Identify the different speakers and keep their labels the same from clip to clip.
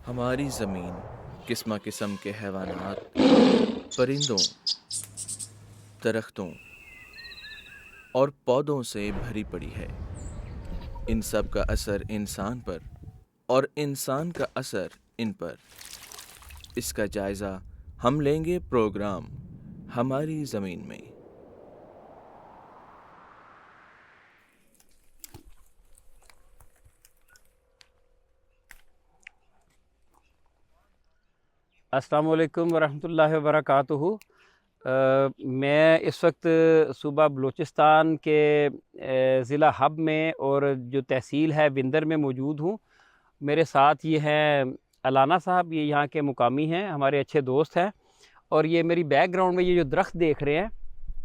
Speaker 1: हमारी ज़मीन किस्म किस्म के हैवानात, परिंदों, दरख्तों और पौधों से भरी पड़ी है। इन सब का असर इंसान पर और इंसान का असर इन पर। इसका जायज़ा हम लेंगे प्रोग्राम हमारी ज़मीन में।
Speaker 2: अस्सलाम वालेकुम वरहमतुल्लाहि वबरकातुहू। मैं इस वक्त सूबा बलूचिस्तान के ज़िला हब में और जो तहसील है विंदर में मौजूद हूँ। मेरे साथ ये हैं अलाना साहब, ये यहाँ के मुकामी हैं, हमारे अच्छे दोस्त हैं। और ये मेरी बैकग्राउंड में ये जो दरख्त देख रहे हैं,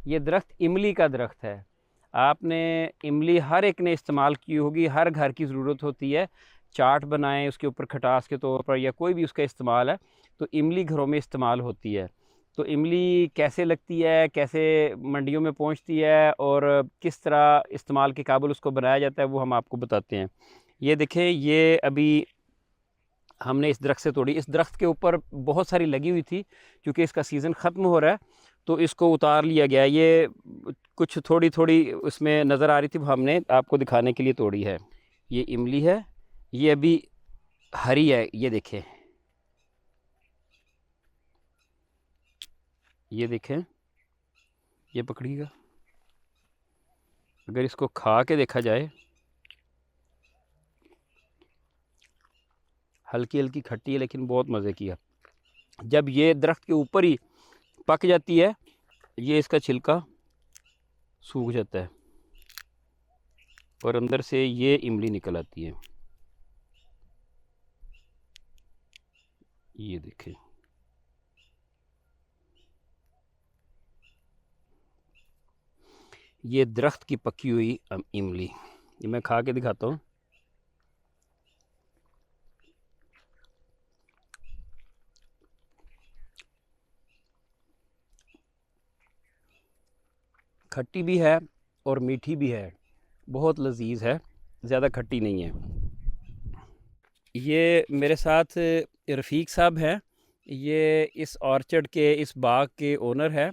Speaker 2: ये दरख्त इमली का दरख्त है। आपने इमली हर एक ने इस्तेमाल की होगी, हर घर की ज़रूरत होती है। चाट बनाएं उसके ऊपर खटास के तौर पर या कोई भी उसका इस्तेमाल है तो इमली घरों में इस्तेमाल होती है। तो इमली कैसे लगती है, कैसे मंडियों में पहुंचती है और किस तरह इस्तेमाल के काबिल उसको बनाया जाता है, वो हम आपको बताते हैं। ये देखें, ये अभी हमने इस दरख्त से तोड़ी। इस दरख्त के ऊपर बहुत सारी लगी हुई थी, क्योंकि इसका सीज़न ख़त्म हो रहा है तो इसको उतार लिया गया। ये कुछ थोड़ी थोड़ी उसमें नज़र आ रही थी, वो हमने आपको दिखाने के लिए तोड़ी है। ये इमली है, ये अभी हरी है। ये देखें, ये देखें, ये पकड़िएगा। अगर इसको खा के देखा जाए, हल्की हल्की खट्टी है लेकिन बहुत मज़े की है। जब ये दरख्त के ऊपर ही पक जाती है, ये इसका छिलका सूख जाता है और अंदर से ये इमली निकल आती है। ये देखें, ये दरख्त की पकी हुई इमली। ये मैं खा के दिखाता हूँ। खट्टी भी है और मीठी भी है, बहुत लजीज है, ज़्यादा खट्टी नहीं है। ये मेरे साथ रफ़ीक साहब हैं, ये इस ऑर्चर्ड के, इस बाग के ओनर है।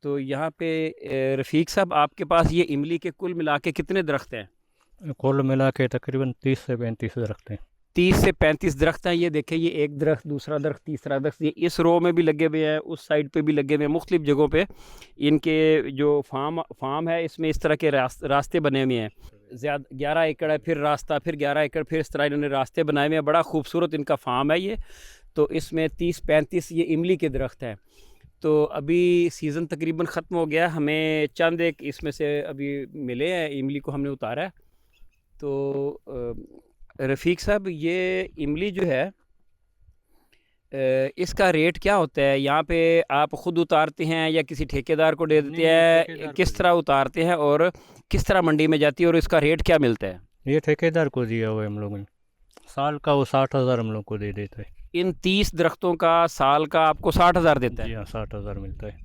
Speaker 2: तो यहाँ पे रफ़ीक साहब, आपके पास ये इमली के कुल मिला के कितने दरख्त हैं?
Speaker 3: कुल मिला के तकरीबन 30 से 35 रखते हैं।
Speaker 2: 30 से 35 दरख्त हैं। ये देखें, ये एक दरख्त, दूसरा दरख्त, तीसरा दरख्त, ये इस रो में भी लगे हुए हैं, उस साइड पे भी लगे हुए हैं, मुख्तलिफ जगहों पे। इनके जो फार्म है, इसमें इस तरह के रास्ते बने हुए हैं। ज़्यादा 11 एकड़ है, फिर रास्ता, फिर 11 एकड़, फिर इस तरह इन्होंने रास्ते बनाए हुए हैं। बड़ा खूबसूरत इनका फार्म है ये। तो इसमें 30-35 ये इमली के दरख्त हैं। तो अभी सीज़न तकरीबन ख़त्म हो गया, हमें चंद एक इसमें से अभी मिले हैं, इमली को हमने उतारा है। तो रफ़ीक साहब, ये इमली जो है, इसका रेट क्या होता है? यहाँ पे आप ख़ुद उतारते हैं या किसी ठेकेदार को दे देते हैं? किस तरह उतारते हैं और किस तरह मंडी में जाती है और इसका रेट क्या मिलता है?
Speaker 3: ये ठेकेदार को दिया हुआ है हम लोगों ने। साल का वो 60,000 हम लोग को दे देता है।
Speaker 2: इन 30 दरख्तों का साल का आपको 60,000 देता
Speaker 3: जी
Speaker 2: है?
Speaker 3: हाँ, 60,000 मिलता है।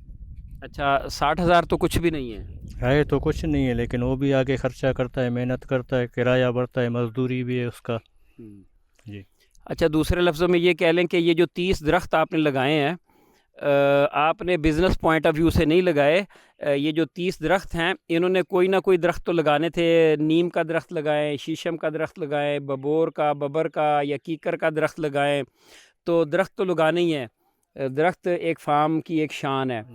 Speaker 2: अच्छा, 60,000 तो कुछ भी नहीं है।
Speaker 3: है तो कुछ नहीं है, लेकिन वो भी आगे खर्चा करता है, मेहनत करता है, किराया बढ़ता है, मजदूरी भी है उसका। जी।
Speaker 2: अच्छा, दूसरे लफ्ज़ों में ये कह लें कि ये जो 30 दरख्त आपने लगाए हैं, आपने बिज़नेस पॉइंट ऑफ व्यू से नहीं लगाए। ये जो 30 दरख्त हैं, इन्होंने कोई ना कोई दरख्त तो लगाने थे। नीम का दरख्त लगाएं, शीशम का दरख्त लगाएं, बबोर का, बबर का या कीकर का दरख्त लगाएं। तो दरख्त तो लगाने ही हैं। दरख्त एक फार्म की एक शान है।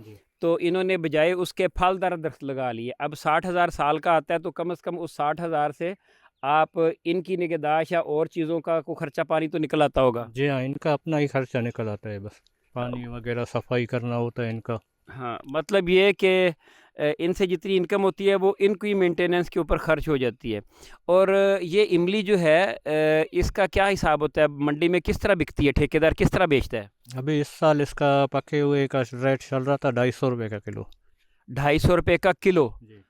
Speaker 2: तो इन्होंने बजाय उसके फलदार दरख्त लगा लिए। अब 60,000 साल का आता है, तो कम से कम उस 60,000 से आप इनकी निगहदाश्त या और चीज़ों का को खर्चा पानी तो निकल आता होगा।
Speaker 3: जी हाँ, इनका अपना ही खर्चा निकल आता है, बस पानी वगैरह सफाई करना होता है इनका।
Speaker 2: हाँ, मतलब ये कि इनसे जितनी इनकम होती है वो इनकी मेंटेनेंस के ऊपर खर्च हो जाती है। और ये इमली जो है, इसका क्या हिसाब होता है? मंडी में किस तरह बिकती है? ठेकेदार किस तरह बेचता है?
Speaker 3: अभी इस साल इसका पके हुए का रेट चल रहा था 250 रुपये का किलो।
Speaker 2: 250 रुपये का किलो?
Speaker 3: जी।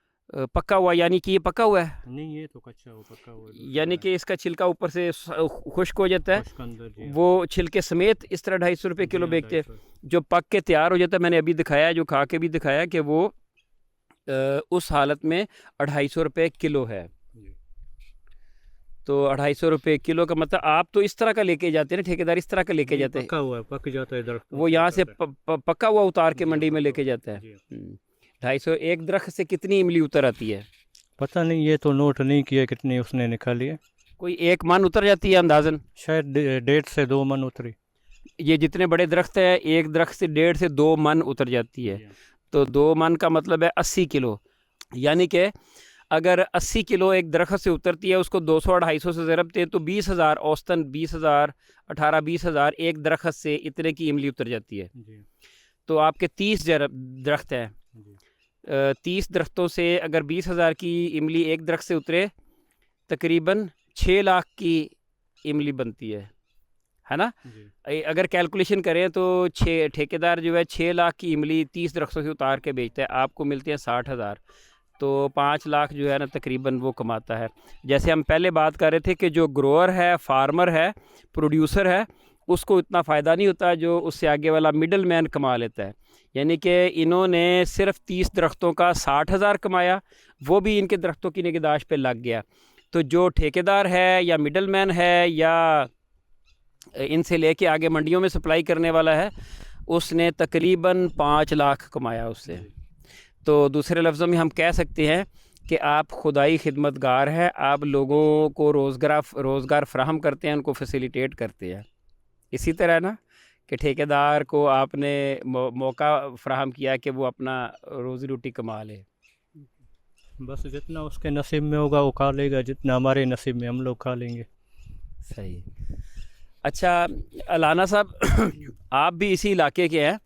Speaker 2: पका हुआ, यानी कि ये पका हुआ है?
Speaker 3: नहीं, ये तो कच्चा हो, पका हुआ दूसरा
Speaker 2: यानी
Speaker 3: है।
Speaker 2: कि इसका छिलका ऊपर से खुश्क हो जाता है,
Speaker 3: उसके अंदर जी हाँ।
Speaker 2: वो छिलके समेत इस तरह 250 रुपये
Speaker 3: जी
Speaker 2: किलो
Speaker 3: हाँ,
Speaker 2: बेचते हैं।
Speaker 3: 250।
Speaker 2: जो पक के तैयार हो जाता है, मैंने अभी दिखाया, जो खा के भी दिखाया, कि वो उस हालत में 250 रुपये किलो है।
Speaker 3: जी।
Speaker 2: तो 250 रुपये किलो का मतलब आप तो इस तरह का लेके जाते हैं ना, ठेकेदार इस तरह का लेके जाते हैं,
Speaker 3: पका हुआ है, पक जाता है दरख्त,
Speaker 2: वो यहाँ से पक्का हुआ उतार के मंडी में लेके जाता है।
Speaker 3: जी।
Speaker 2: 250 एक दरख्त से कितनी इमली उतर आती है?
Speaker 3: पता नहीं, ये तो नोट नहीं किया कितनी उसने निकाली है,
Speaker 2: कोई 1 मन उतर जाती है अंदाजन?
Speaker 3: शायद 1.5 से 2 मन उतरी।
Speaker 2: ये जितने बड़े दरख्त है, एक दरख्त से 1.5 से 2 मन उतर जाती है। तो 2 मन का मतलब है 80 किलो, यानी कि अगर 80 किलो एक दरख्त से उतरती है, उसको 200-250 से ज़रबते हैं तो 20,000 औसतन 20,000 18-20,000 एक दरख्त से इतने की इमली उतर जाती है।
Speaker 3: जी।
Speaker 2: तो आपके 30 दरख्त हैं, 30 दरख्तों से अगर 20,000 की इमली एक दरख्त से उतरे, तकरीबन 6 लाख की इमली बनती है ना? अगर कैलकुलेशन करें तो ठेकेदार जो है 6 लाख की इमली 30 दरख्तों से उतार के बेचता है, आपको मिलते हैं 60,000, तो 5 लाख जो है ना तकरीबन वो कमाता है। जैसे हम पहले बात कर रहे थे कि जो ग्रोअर है, फार्मर है, प्रोड्यूसर है, उसको इतना फ़ायदा नहीं होता जो उससे आगे वाला मिडल मैन कमा लेता है। यानी कि इन्होंने सिर्फ 30 दरख्तों का 60,000 कमाया, वो भी इनके दरख्तों की निगहदाश्त पे लग गया। तो जो ठेकेदार है या मिडल मैन है या इनसे लेके आगे मंडियों में सप्लाई करने वाला है, उसने तकरीबन 5 लाख कमाया उससे। तो दूसरे लफ्ज़ों में हम कह सकते हैं कि आप खुदाई खिदमतगार हैं, आप लोगों को रोज़गार फ़राहम करते हैं, उनको फैसिलिटेट करते हैं। इसी तरह ना कि ठेकेदार को आपने मौका फ़राहम किया कि वो अपना रोज़ी रोटी कमा ले।
Speaker 3: बस जितना उसके नसीब में होगा वो खा लेगा, जितना हमारे नसीब में हम लोग खा लेंगे।
Speaker 2: सही। अच्छा अलाना साहब, आप भी इसी इलाके के हैं,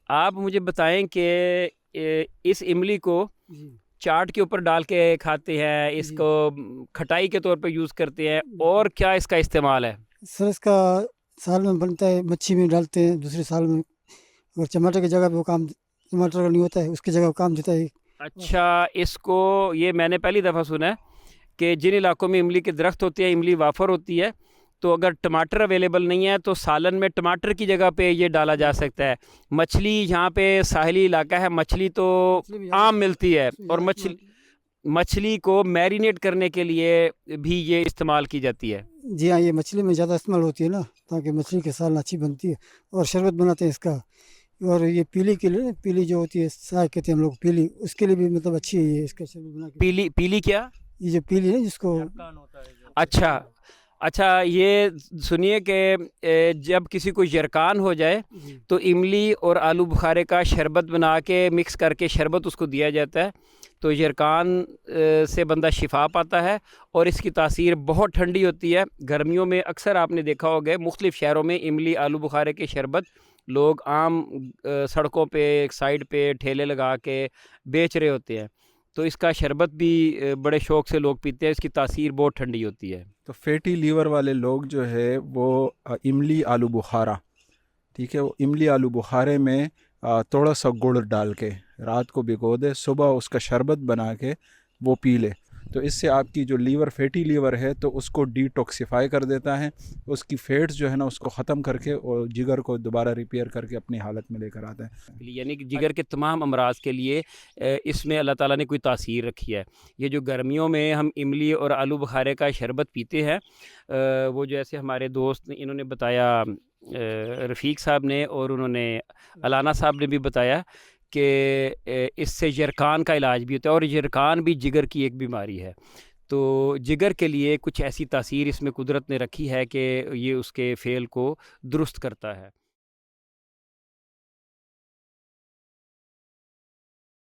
Speaker 2: आप मुझे बताएं कि इस इमली को चाट के ऊपर डाल के खाते हैं, इसको खटाई के तौर पे यूज़ करते हैं, और क्या इसका इस्तेमाल है?
Speaker 4: सर इसका साल में बनता है, मच्छी में डालते हैं, दूसरे साल में, और टमाटर की जगह पे वो काम, टमाटर का नहीं होता है उसकी जगह वो काम देता है।
Speaker 2: अच्छा, इसको ये मैंने पहली दफ़ा सुना है कि जिन इलाकों में इमली के दरख्त होते हैं, इमली वाफर होती है, तो अगर टमाटर अवेलेबल नहीं है तो सालन में टमाटर की जगह पे ये डाला जा सकता है। मछली, यहाँ पे साहिली इलाका है, मछली तो आम मिलती है, और मछली को मैरिनेट करने के लिए भी ये इस्तेमाल की जाती है।
Speaker 4: जी हाँ, ये मछली में ज़्यादा इस्तेमाल होती है ना, ताकि मछली के सालन अच्छी बनती है, और शरबत बनाते हैं इसका। और ये पीली के लिए, पीली जो होती है साग कहते हैं हम लोग, पीली, उसके लिए भी मतलब अच्छी है ये, इसका शरबत बना के।
Speaker 2: पीली क्या?
Speaker 4: ये जो पीली है जिसको,
Speaker 2: अच्छा, ये सुनिए कि जब किसी को यरकान हो जाए तो इमली और आलू बुखारे का शरबत बना के मिक्स करके शरबत उसको दिया जाता है, तो यरकान से बंदा शिफा पाता है, और इसकी तासीर बहुत ठंडी होती है। गर्मियों में अक्सर आपने देखा होगा मुख्तलिफ़ शहरों में इमली आलू बुखारे के शरबत लोग आम सड़कों पे साइड पे ठेले लगा के बेच रहे होते हैं, तो इसका शरबत भी बड़े शौक़ से लोग पीते हैं, इसकी तासीर बहुत ठंडी होती है।
Speaker 5: तो फैटी लीवर वाले लोग जो है वो इमली आलू बुखारा, ठीक है, वो इमली आलू बुखारे में थोड़ा सा गुड़ डाल के रात को भिगो दे, सुबह उसका शरबत बना के वो पी ले, तो इससे आपकी जो लीवर फैटी लीवर है तो उसको डिटॉक्सिफाई कर देता है, उसकी फैट्स जो है ना उसको ख़त्म करके और जिगर को दोबारा रिपेयर करके अपनी हालत में लेकर आता है।
Speaker 2: यानी कि जिगर के तमाम अमराज के लिए इसमें अल्लाह ताला ने कोई तासीर रखी है। ये जो गर्मियों में हम इमली और आलू बुखारे का शरबत पीते हैं, वो जैसे हमारे दोस्त इन्होंने बताया, रफ़ीक साहब ने और उन्होंने अलाना साहब ने भी बताया कि इससे यरकान का इलाज भी होता है, और यरकान भी जिगर की एक बीमारी है। तो जिगर के लिए कुछ ऐसी तासीर इसमें कुदरत ने रखी है कि ये उसके फ़ेल को दुरुस्त करता है।